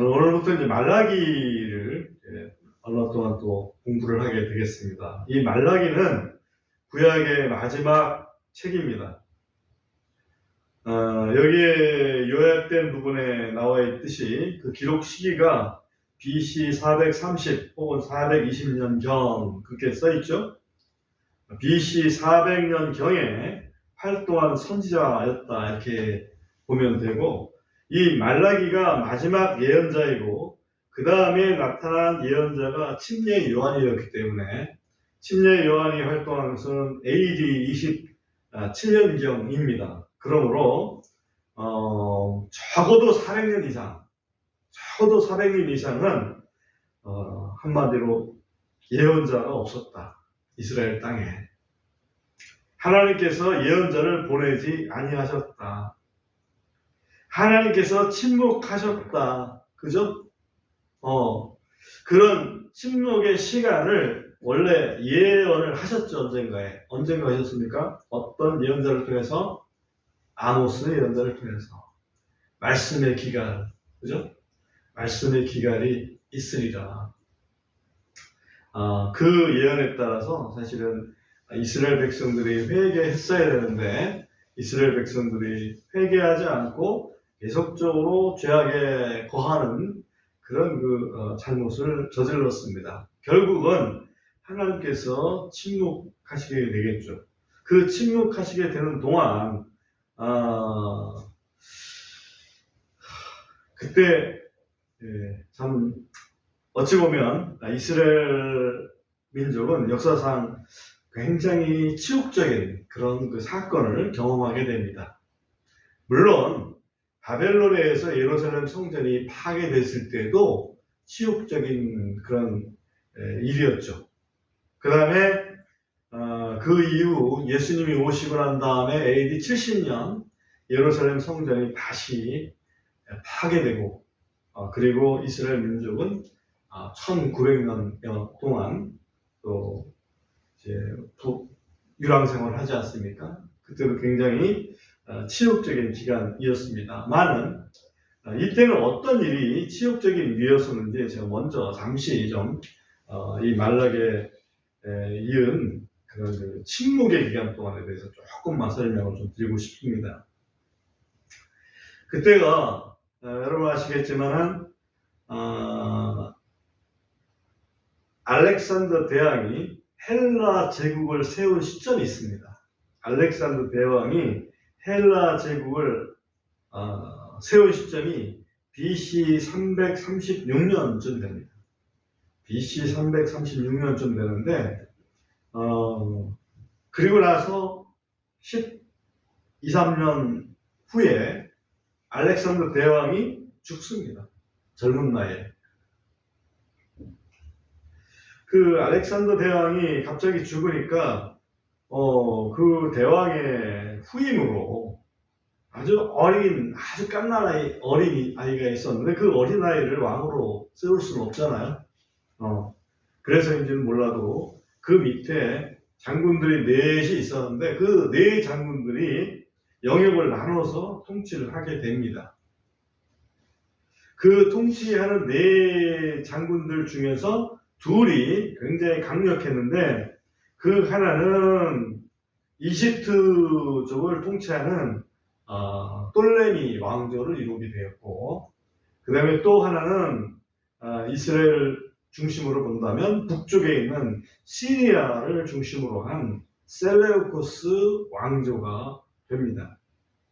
오늘부터 이제 말라기를 얼마 동안 또 공부를 하게 되겠습니다. 이 말라기는 구약의 마지막 책입니다. 여기에 요약된 부분에 나와 있듯이 그 기록 시기가 BC 430 혹은 420년경 그렇게 써 있죠. BC 400년경에 활동한 선지자였다 이렇게 보면 되고, 이 말라기가 마지막 예언자이고 그 다음에 나타난 예언자가 침례 요한이었기 때문에 침례 요한이 활동한 것은 AD 27년경입니다. 그러므로 적어도 400년 이상은 한마디로 예언자가 없었다. 이스라엘 땅에 하나님께서 예언자를 보내지 아니하셨다. 하나님께서 침묵하셨다. 그죠? 그런 침묵의 시간을 원래 예언을 하셨죠. 언젠가 하셨습니까? 어떤 예언자를 통해서? 아모스 예언자를 통해서. 말씀의 기간, 그죠? 말씀의 기간이 있으리라. 그 예언에 따라서 사실은 이스라엘 백성들이 회개했어야 되는데 이스라엘 백성들이 회개하지 않고 계속적으로 죄악에 거하는 그런 잘못을 저질렀습니다. 결국은 하나님께서 침묵하시게 되겠죠. 그 침묵하시게 되는 동안 그때 참 어찌 보면 이스라엘 민족은 역사상 굉장히 치욕적인 그런 사건을 경험하게 됩니다. 물론 바벨론에 의해서 예루살렘 성전이 파괴됐을 때도 치욕적인 그런 일이었죠. 그 다음에 그 이후 예수님이 오시고 난 다음에 AD 70년 예루살렘 성전이 다시 파괴되고 그리고 이스라엘 민족은 1900년 동안 또 이제 유랑생활을 하지 않습니까? 그때도 굉장히 치욕적인 기간이었습니다.만은 이때는 어떤 일이 치욕적인 일이었었는지 제가 먼저 잠시 좀 이 말라기에 이은 그런 침묵의 기간 동안에 대해서 조금만 설명을 좀 드리고 싶습니다. 그때가 여러분 아시겠지만은 알렉산더 대왕이 헬라 제국을 세운 시점이 있습니다. 알렉산더 대왕이 헬라 제국을 세운 시점이 BC 336년쯤 됩니다. BC 336년쯤 되는데 그리고 나서 13년 후에 알렉산더 대왕이 죽습니다. 젊은 나이에. 그 알렉산더 대왕이 갑자기 죽으니까 그 대왕의 후임으로 아주 갓난 어린 아이가 있었는데 그 어린 아이를 왕으로 세울 수는 없잖아요. 그래서인지는 몰라도 그 밑에 장군들이 넷이 있었는데 그 네 장군들이 영역을 나눠서 통치를 하게 됩니다. 그 통치하는 네 장군들 중에서 둘이 굉장히 강력했는데 그 하나는 이집트 쪽을 통치하는 똘레미 왕조를 이루게 되었고, 그 다음에 또 하나는 이스라엘 중심으로 본다면 북쪽에 있는 시리아를 중심으로 한 셀레우코스 왕조가 됩니다.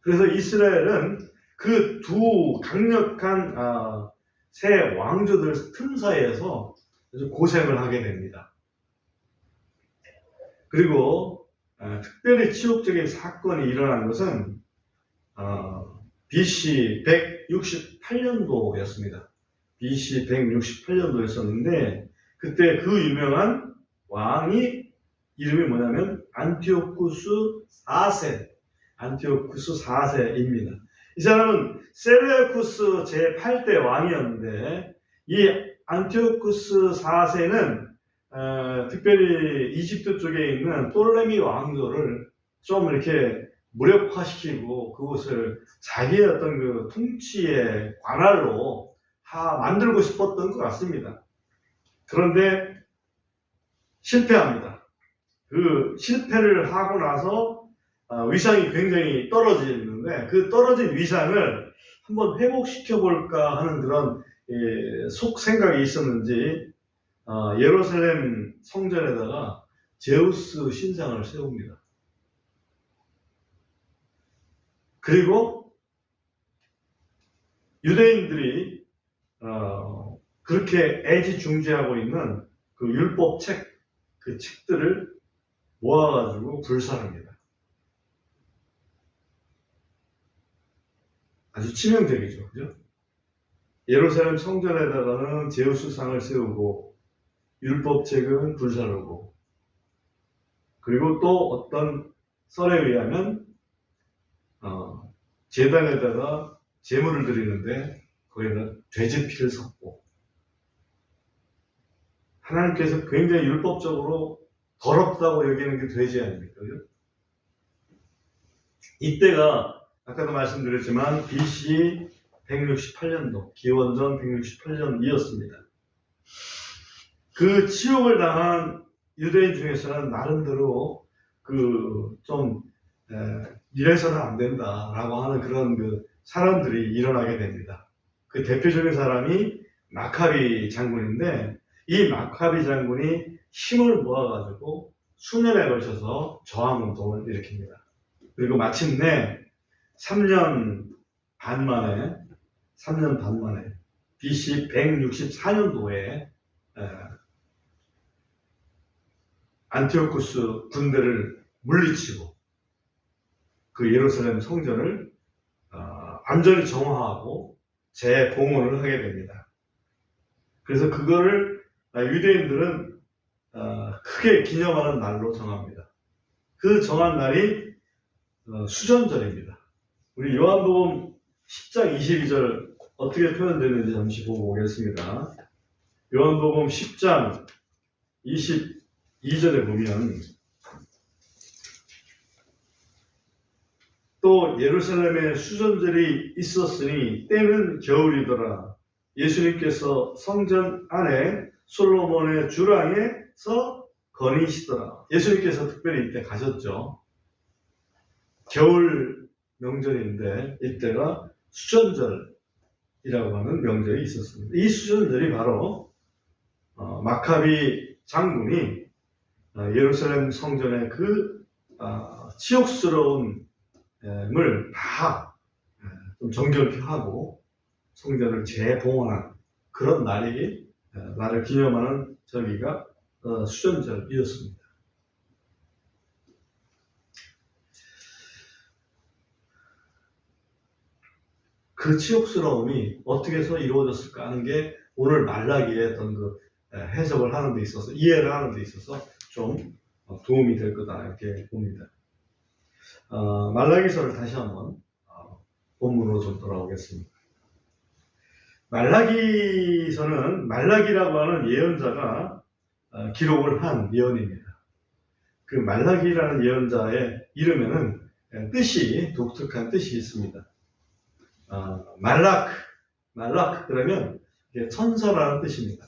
그래서 이스라엘은 그 두 강력한 세 왕조들 틈 사이에서 아주 고생을 하게 됩니다. 그리고 특별히 치욕적인 사건이 일어난 것은 BC 168년도였습니다. BC 168년도였었는데 그때 그 유명한 왕이 이름이 뭐냐면 안티오쿠스 4세입니다. 이 사람은 셀레우쿠스 제8대 왕이었는데 이 안티오쿠스 4세는 특별히 이집트 쪽에 있는 똘레미 왕조를 좀 이렇게 무력화시키고 그것을 자기의 어떤 그 통치의 관할로 다 만들고 싶었던 것 같습니다. 그런데 실패합니다. 그 실패를 하고 나서 위상이 굉장히 떨어지는데 그 떨어진 위상을 한번 회복시켜 볼까 하는 그런 속 생각이 있었는지 예루살렘 성전에다가 제우스 신상을 세웁니다. 그리고 유대인들이 그렇게 애지중지하고 있는 그 율법 책, 그 책들을 모아가지고 불살합니다. 아주 치명적이죠. 그죠? 예루살렘 성전에다가는 제우스상을 세우고 율법책은 불사르고 그리고 또 어떤 썰에 의하면 제단에다가 제물을 드리는데 거기다 돼지 피를 섞고 하나님께서 굉장히 율법적으로 더럽다고 여기는 게 돼지 아닙니까? 그죠? 이때가 아까도 말씀드렸지만 BC 168년도, 기원전 168년이었습니다. 그 치욕을 당한 유대인 중에서는 나름대로 이래서는 안 된다라고 하는 그런 그 사람들이 일어나게 됩니다. 그 대표적인 사람이 마카비 장군인데 이 마카비 장군이 힘을 모아가지고 수년에 걸쳐서 저항운동을 일으킵니다. 그리고 마침내 3년 반 만에 BC 164년도에 안티오쿠스 군대를 물리치고 그 예루살렘 성전을 완전히 정화하고 재봉헌을 하게 됩니다. 그래서 그거를 유대인들은 크게 기념하는 날로 정합니다. 그 정한 날이 수전절입니다. 우리 요한복음 10장 22절 어떻게 표현되는지 잠시 보고 오겠습니다. 요한복음 10장 22절에 보면 또 예루살렘에 수전절이 있었으니 때는 겨울이더라. 예수님께서 성전 안에 솔로몬의 주랑에서 거니시더라. 예수님께서 특별히 이때 가셨죠. 겨울 명절인데 이때가 수전절이라고 하는 명절이 있었습니다. 이 수전절이 바로 마카비 장군이 예루살렘 성전의 그 치욕스러운 을 다 좀 정결케 하고 성전을 재봉헌한 그런 날이 날을 기념하는 절기가 수전절이었습니다. 그 치욕스러움이 어떻게 해서 이루어졌을까 하는 게 오늘 말라기의 어떤 그 해석을 하는 데 있어서 이해를 하는 데 있어서 좀 도움이 될 거다 이렇게 봅니다. 말라기서를 다시 한번 본문으로 좀 돌아오겠습니다. 말라기서는 말라기라고 하는 예언자가 기록을 한 예언입니다. 그 말라기라는 예언자의 이름에는 독특한 뜻이 있습니다. 말라크 그러면 천사라는 뜻입니다.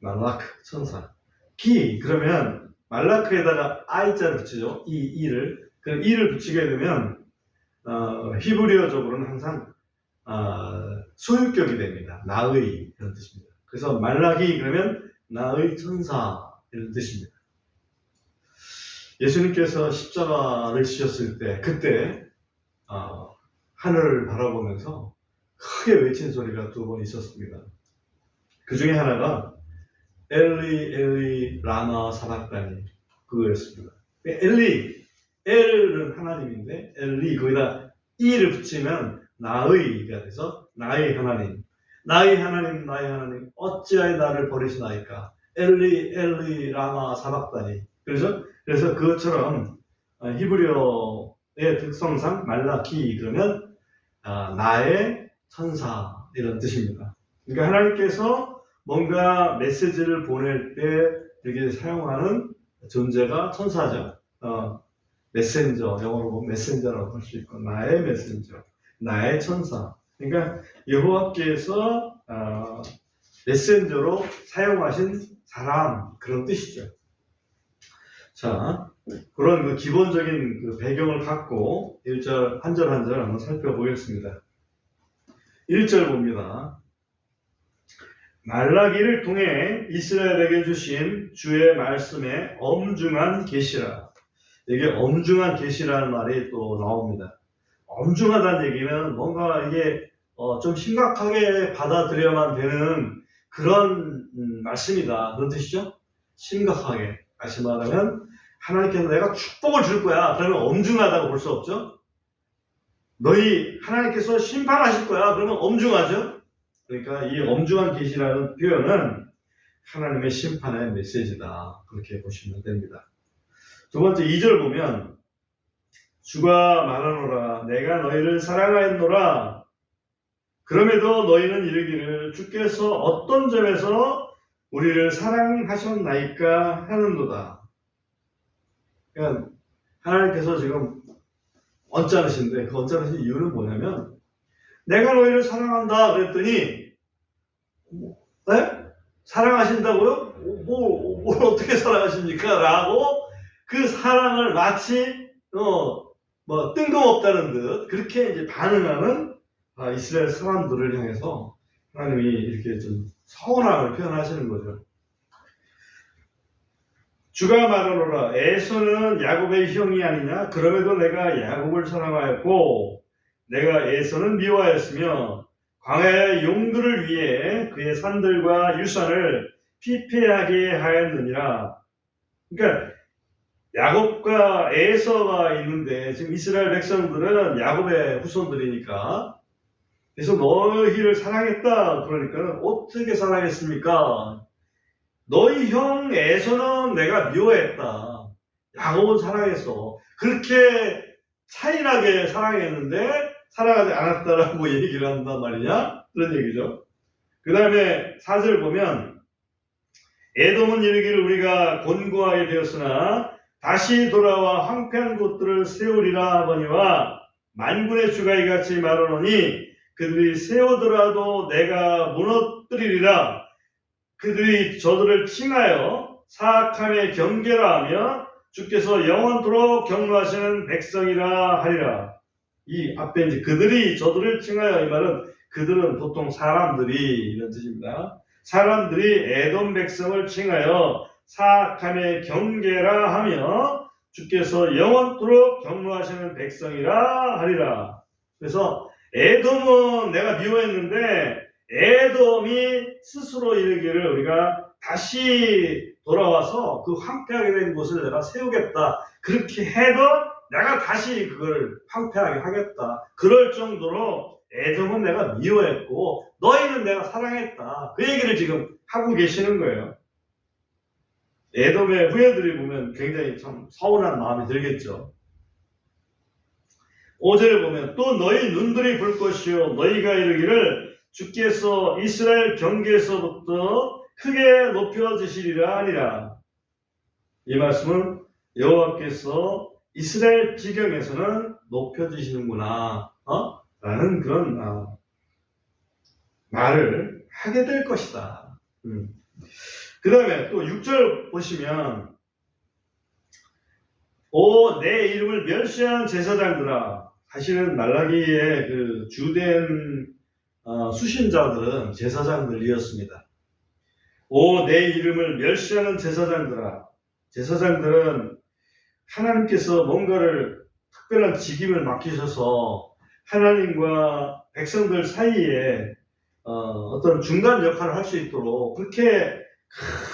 말라크 천사. 기 그러면 말라크에다가 아이자를 붙이죠. 이를 그 이를 붙이게 되면 히브리어적으로는 항상 소유격이 됩니다. 나의 그런 뜻입니다. 그래서 말라기 그러면 나의 천사 이런 뜻입니다. 예수님께서 십자가를 지셨을 때 그때 하늘을 바라보면서 크게 외친 소리가 두 번 있었습니다. 그 중에 하나가 엘리 엘리 라마 사박다니 그거였습니다. 엘은 하나님인데 엘리 거기다 이를 붙이면 나의가 돼서 나의 하나님 나의 하나님 어찌하여 나를 버리시나이까 엘리 엘리 라마 사박다니 그래서 그것처럼 히브리어의 특성상 말라키 그러면 나의 천사 이런 뜻입니다. 그러니까 하나님께서 뭔가 메시지를 보낼 때 이렇게 사용하는 존재가 천사죠. 메신저, 영어로 보면 메신저라고 할 수 있고 나의 메신저, 나의 천사. 그러니까 여호와께서 메신저로 사용하신 사람, 그런 뜻이죠. 자, 그런 그 기본적인 그 배경을 갖고 1절 한 절 한 절 한번 살펴보겠습니다. 1절 봅니다. 말라기를 통해 이스라엘에게 주신 주의 말씀의 엄중한 계시라. 이게 엄중한 계시라는 말이 또 나옵니다. 엄중하다는 얘기는 뭔가 이게 좀 심각하게 받아들여야만 되는 그런 말씀이다. 그런 뜻이죠? 심각하게. 다시 말하면 하나님께서 내가 축복을 줄 거야. 그러면 엄중하다고 볼 수 없죠? 너희 하나님께서 심판하실 거야. 그러면 엄중하죠? 그러니까 이 엄중한 계시라는 표현은 하나님의 심판의 메시지다. 그렇게 보시면 됩니다. 두 번째 2절 보면 주가 말하노라 내가 너희를 사랑하였노라 그럼에도 너희는 이르기를 주께서 어떤 점에서 우리를 사랑하셨나이까 하는도다. 그러니까 하나님께서 지금 언짢으신데 그 언짢으신 이유는 뭐냐면 내가 너희를 사랑한다 그랬더니 네? 사랑하신다고요? 뭘 어떻게 사랑하십니까? 라고 그 사랑을 마치 뜬금없다는 듯 그렇게 이제 반응하는 이스라엘 사람들을 향해서 하나님이 이렇게 좀 서운함을 표현하시는 거죠. 주가 말하노라 에서는 야곱의 형이 아니냐? 그럼에도 내가 야곱을 사랑하였고 내가 에서는 미워하였으며 광야의 용들을 위해 그의 산들과 유산을 피폐하게 하였느니라. 그러니까 야곱과 에서가 있는데 지금 이스라엘 백성들은 야곱의 후손들이니까 그래서 너희를 사랑했다. 그러니까 어떻게 사랑했습니까? 너희 형 에서는 내가 미워했다. 야곱은 사랑했어. 그렇게 차이나게 사랑했는데 사랑하지 않았다라고 얘기를 한단 말이냐? 그런 얘기죠. 그 다음에 4절 보면 에돔은 이르기를 우리가 곤고하게 되었으나 다시 돌아와 황폐한 곳들을 세우리라 하거니와 만군의 주가 이같이 말하노니 그들이 세우더라도 내가 무너뜨리리라. 그들이 저들을 칭하여 사악함에 경계라 하며 주께서 영원토록 경노하시는 백성이라 하리라. 이 앞에 이제 그들이 저들을 칭하여 이 말은 그들은 보통 사람들이 이런 뜻입니다. 사람들이 에돔 백성을 칭하여 사악함에 경계라 하며 주께서 영원토록 경노하시는 백성이라 하리라. 그래서 에돔은 내가 미워했는데 에돔이 스스로 이르기를 우리가 다시 돌아와서 그 황폐하게 된 곳을 내가 세우겠다. 그렇게 해도 내가 다시 그걸 황폐하게 하겠다. 그럴 정도로 에돔은 내가 미워했고 너희는 내가 사랑했다. 그 얘기를 지금 하고 계시는 거예요. 에돔의 후예들이 보면 굉장히 참 서운한 마음이 들겠죠. 5절에 보면 또 너희 눈들이 볼 것이요 너희가 이르기를 주께서 이스라엘 경계에서부터 크게 높여지시리라 하니라. 이 말씀은 여호와께서 이스라엘 지경에서는 높여지시는구나 라는 그런 말을 하게 될 것이다. 그 다음에 또 6절 보시면 내 이름을 멸시한 제사장들아. 사실은 말라기의 그 주된 수신자들은 제사장들이었습니다. 내 이름을 멸시하는 제사장들아. 제사장들은 하나님께서 뭔가를 특별한 직임을 맡기셔서 하나님과 백성들 사이에 어떤 중간 역할을 할 수 있도록 그렇게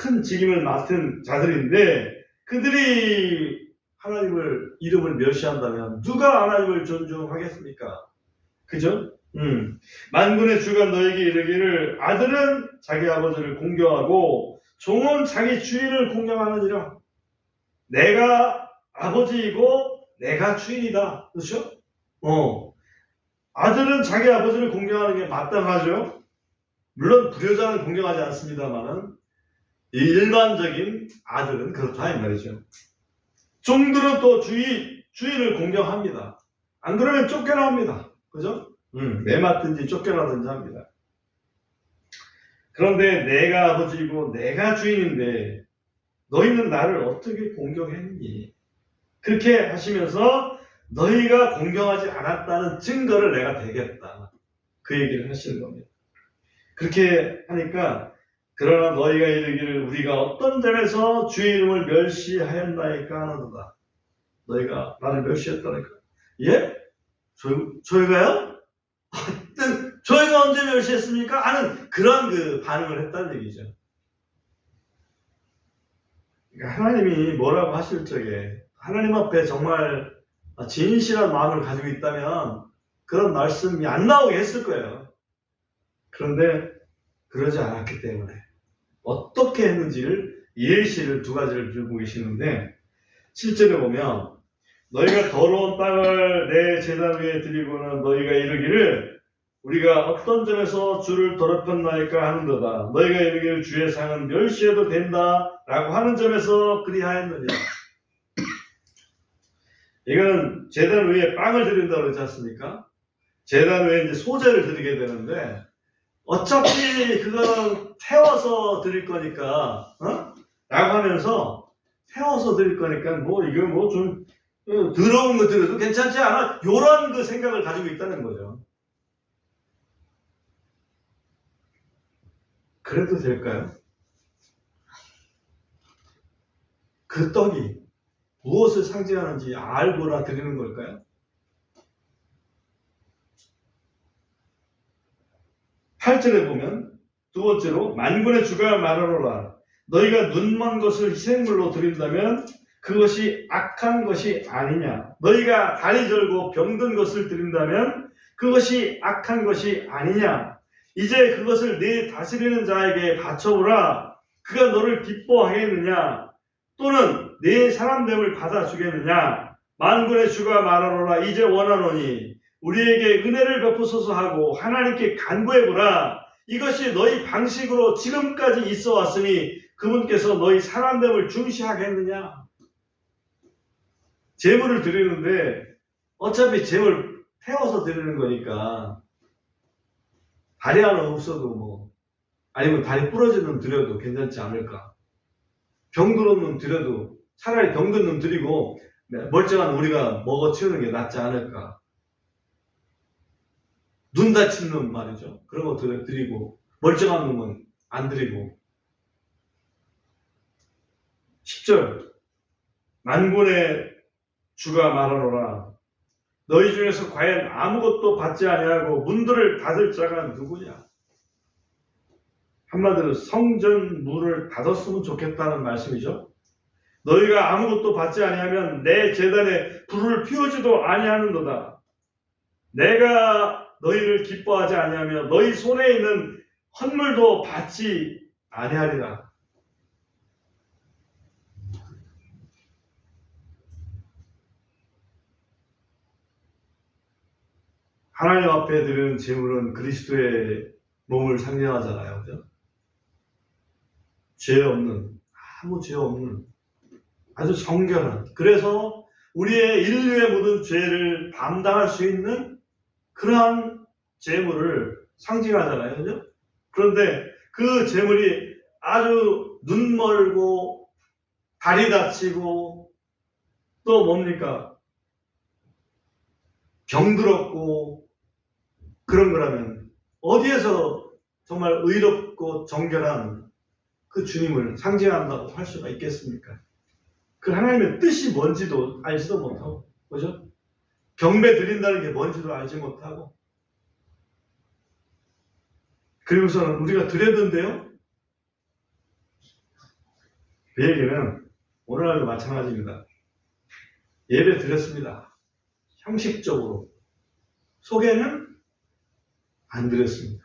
큰 직임을 맡은 자들인데 그들이 하나님을 이름을 멸시한다면 누가 하나님을 존중하겠습니까? 그죠? 만군의 주가 너에게 이르기를 아들은 자기 아버지를 공경하고 종은 자기 주인을 공경하느니라. 내가 아버지이고 내가 주인이다. 그렇죠? 아들은 자기 아버지를 공경하는 게 마땅하죠. 물론 불효자는 공경하지 않습니다만은 일반적인 아들은 그렇다 이 말이죠. 종들은 또 주인을 공경합니다. 안 그러면 쫓겨납니다. 그죠? 내 맞든지 쫓겨나든지 합니다. 그런데 내가 아버지이고 내가 주인인데 너희는 나를 어떻게 공경했니? 그렇게 하시면서 너희가 공경하지 않았다는 증거를 내가 대겠다. 그 얘기를 하시는 겁니다. 그렇게 하니까 그러나 너희가 이르기를 우리가 어떤 점에서 주의 이름을 멸시하였나이까 하는도다. 너희가 나를 멸시했다니까. 예? 저희가요? 저희가 언제 멸시했습니까? 하는 그런 그 반응을 했다는 얘기죠. 그러니까 하나님이 뭐라고 하실 적에 하나님 앞에 정말 진실한 마음을 가지고 있다면 그런 말씀이 안 나오게 했을 거예요. 그런데 그러지 않았기 때문에 어떻게 했는지를 예시를 두 가지를 들고 계시는데 7절에 보면 너희가 더러운 땅을 내 제단 위에 드리고는 너희가 이르기를 우리가 어떤 점에서 주를 더럽혔나이까 하는도다. 너희가 이르기를 주의 상은 멸시해도 된다 라고 하는 점에서 그리하였느냐. 이건 제단 위에 빵을 드린다고 그러지 않습니까? 제단 위에 이제 소재를 드리게 되는데 어차피 그거는 태워서 드릴 거니까 라고 하면서 태워서 드릴 거니까 뭐 이거 뭐 좀 더러운 거 드려도 괜찮지 않아? 요런 그 생각을 가지고 있다는 거죠. 그래도 될까요? 그 떡이 무엇을 상징하는지 알고나 드리는 걸까요? 8절에 보면 두 번째로 만군의 주가 말하노라. 너희가 눈먼 것을 희생물로 드린다면 그것이 악한 것이 아니냐. 너희가 다리 절고 병든 것을 드린다면 그것이 악한 것이 아니냐. 이제 그것을 네 다스리는 자에게 바쳐보라. 그가 너를 기뻐하겠느냐. 또는 네 사람됨을 받아주겠느냐. 만군의 주가 말하노라. 이제 원하노니 우리에게 은혜를 베푸소서 하고 하나님께 간구해보라. 이것이 너희 방식으로 지금까지 있어 왔으니 그분께서 너희 사람됨을 중시하겠느냐. 제물을 드리는데 어차피 제물 태워서 드리는 거니까 다리 하나 없어도 뭐 아니면 다리 부러진 놈 드려도 괜찮지 않을까. 병든 놈 드려도 차라리 병든 놈 드리고 멀쩡한 우리가 먹어 치우는 게 낫지 않을까. 눈 다친 놈 말이죠. 그런 거 드리고 멀쩡한 놈은 안 드리고. 10절 만군의 주가 말하노라. 너희 중에서 과연 아무것도 받지 아니하고 문들을 닫을 자가 누구냐. 한마디로 성전 문을 닫았으면 좋겠다는 말씀이죠. 너희가 아무것도 받지 아니하면 내 제단에 불을 피우지도 아니하는도다. 내가 너희를 기뻐하지 아니하며 너희 손에 있는 헌물도 받지 아니하리라. 하나님 앞에 드리는 제물은 그리스도의 몸을 상징하잖아요. 그죠? 죄 없는, 아무 죄 없는, 아주 정결한, 그래서 우리의 인류의 모든 죄를 담당할 수 있는 그러한 제물을 상징하잖아요. 그죠? 그런데 그 제물이 아주 눈멀고 다리 다치고 또 뭡니까? 병들었고 그런 거라면 어디에서 정말 의롭고 정결한 그 주님을 상징한다고 할 수가 있겠습니까? 그 하나님의 뜻이 뭔지도 알지도 못하고, 그죠? 경배 드린다는 게 뭔지도 알지 못하고, 그리고서는 우리가 드렸는데요? 그 얘기는 오늘날도 마찬가지입니다. 예배 드렸습니다. 형식적으로. 속에는 안 드렸습니다.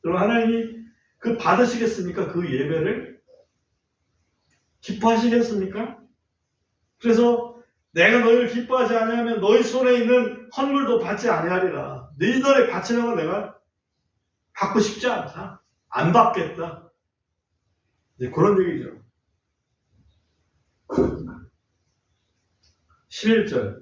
그럼 하나님이 그 받으시겠습니까? 그 예배를? 기뻐하시겠습니까? 그래서 내가 너희를 기뻐하지 아니하면 너희 손에 있는 헌물도 받지 아니하리라. 너희들의 바치는 건 내가 받고 싶지 않다. 안 받겠다. 이제 그런 얘기죠. 11절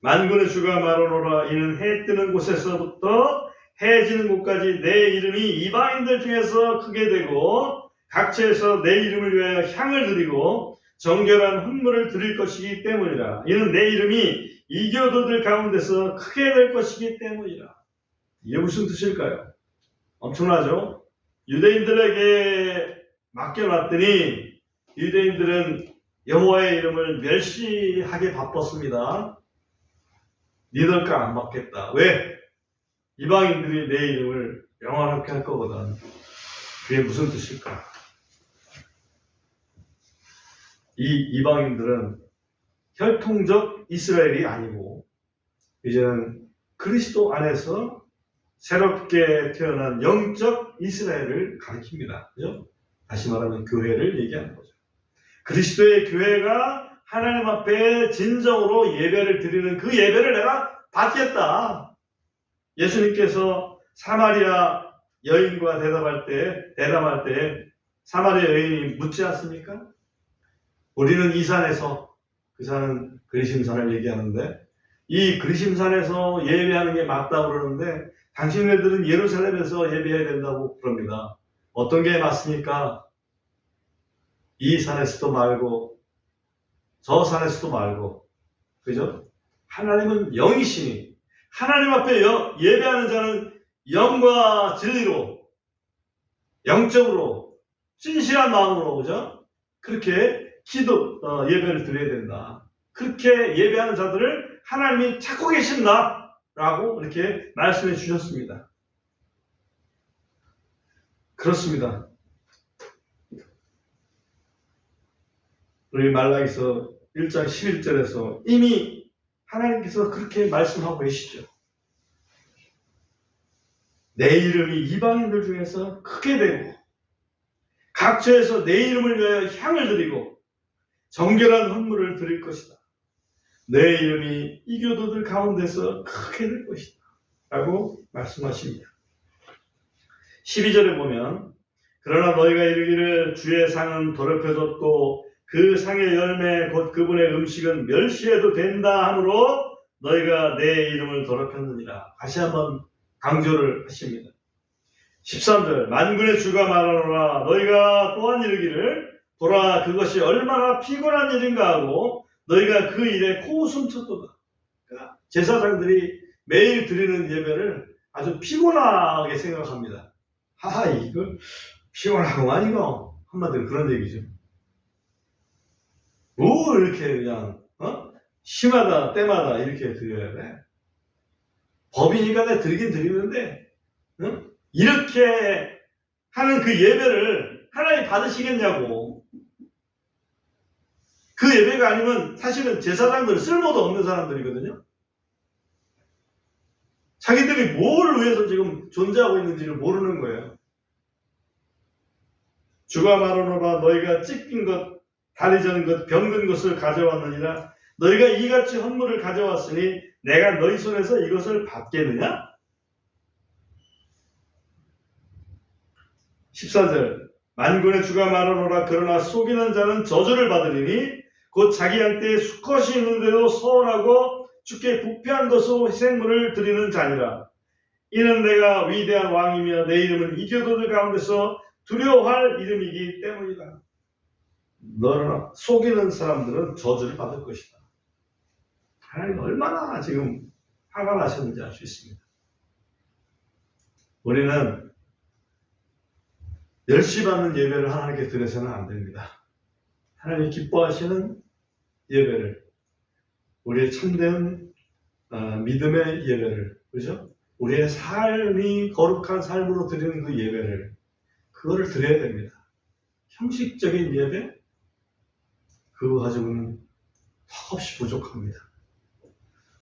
만군의 주가 말하노라. 이는 해 뜨는 곳에서부터 해 지는 곳까지 내 이름이 이방인들 중에서 크게 되고 각처에서 내 이름을 위하여 향을 드리고 정결한 헌물을 드릴 것이기 때문이라. 이는 내 이름이 이교도들 가운데서 크게 될 것이기 때문이라. 이게 무슨 뜻일까요? 엄청나죠? 유대인들에게 맡겨놨더니 유대인들은 여호와의 이름을 멸시하게 바빴습니다. 니들 거 안 받겠다. 왜? 이방인들이 내 이름을 영원하게 할 거거든. 그게 무슨 뜻일까? 이 이방인들은 혈통적 이스라엘이 아니고 이제는 그리스도 안에서 새롭게 태어난 영적 이스라엘을 가리킵니다. 그죠? 다시 말하면 교회를 얘기하는 거죠. 그리스도의 교회가 하나님 앞에 진정으로 예배를 드리는 그 예배를 내가 받겠다. 예수님께서 사마리아 여인과 대담할 때 사마리아 여인이 묻지 않습니까? 우리는 이 산에서, 그 산은 그리심산을 얘기하는데, 이 그리심산에서 예배하는 게 맞다고 그러는데 당신네들은 예루살렘에서 예배해야 된다고 그럽니다. 어떤 게 맞습니까? 이 산에서도 말고 저 산에서도 말고, 그죠? 하나님은 영이시니 하나님 앞에 예배하는 자는 영과 진리로, 영적으로, 진실한 마음으로, 그죠? 그렇게 예배를 드려야 된다. 그렇게 예배하는 자들을 하나님이 찾고 계신다 라고 이렇게 말씀해 주셨습니다. 그렇습니다. 우리 말라기서 1장 11절에서 이미 하나님께서 그렇게 말씀하고 계시죠. 내 이름이 이방인들 중에서 크게 되고 각처에서 내 이름을 위하여 향을 드리고 정결한 헌물을 드릴 것이다. 내 이름이 이교도들 가운데서 크게 될 것이다 라고 말씀하십니다. 12절에 보면 그러나 너희가 이르기를 주의 상은 더럽혀졌고 그 상의 열매 곧 그분의 음식은 멸시해도 된다 하므로 너희가 내 이름을 더럽혔느니라. 다시 한번 강조를 하십니다. 13절 만군의 주가 말하노라 너희가 또한 이르기를 보라 그것이 얼마나 피곤한 일인가 하고 너희가 그 일에 코웃음 쳤도다. 그러니까 제사장들이 매일 드리는 예배를 아주 피곤하게 생각합니다. 하하 이거 피곤하구만 이거. 한마디로 그런 얘기죠. 뭐 이렇게 그냥 시마다 때마다 이렇게 드려야 돼. 법이니까 내가 드리긴 드리는데 이렇게 하는 그 예배를 하나님 받으시겠냐고. 그 예배가 아니면 사실은 제사장들은 쓸모도 없는 사람들이거든요. 자기들이 뭘 위해서 지금 존재하고 있는지를 모르는 거예요. 주가 말하노라 너희가 찢긴 것, 다리 저는 것, 병든 것을 가져왔느니라. 너희가 이같이 헌물을 가져왔으니 내가 너희 손에서 이것을 받겠느냐? 14절 만군의 주가 말하노라 그러나 속이는 자는 저주를 받으리니 곧 자기한테 수컷이 있는데도 서원하고 주께 부패한 것으로 희생물을 드리는 자니라. 이는 내가 위대한 왕이며 내 이름은 이교도들 가운데서 두려워할 이름이기 때문이다. 너나 속이는 사람들은 저주를 받을 것이다. 하나님 얼마나 지금 화가 나셨는지 알 수 있습니다. 우리는 멸시받는 예배를 하나님께 드려서는 안 됩니다. 하나님이 기뻐하시는 예배를, 우리의 참된 믿음의 예배를, 그죠? 우리의 삶이 거룩한 삶으로 드리는 그 예배를, 그거를 드려야 됩니다. 형식적인 예배, 그거 가지고는 턱없이 부족합니다.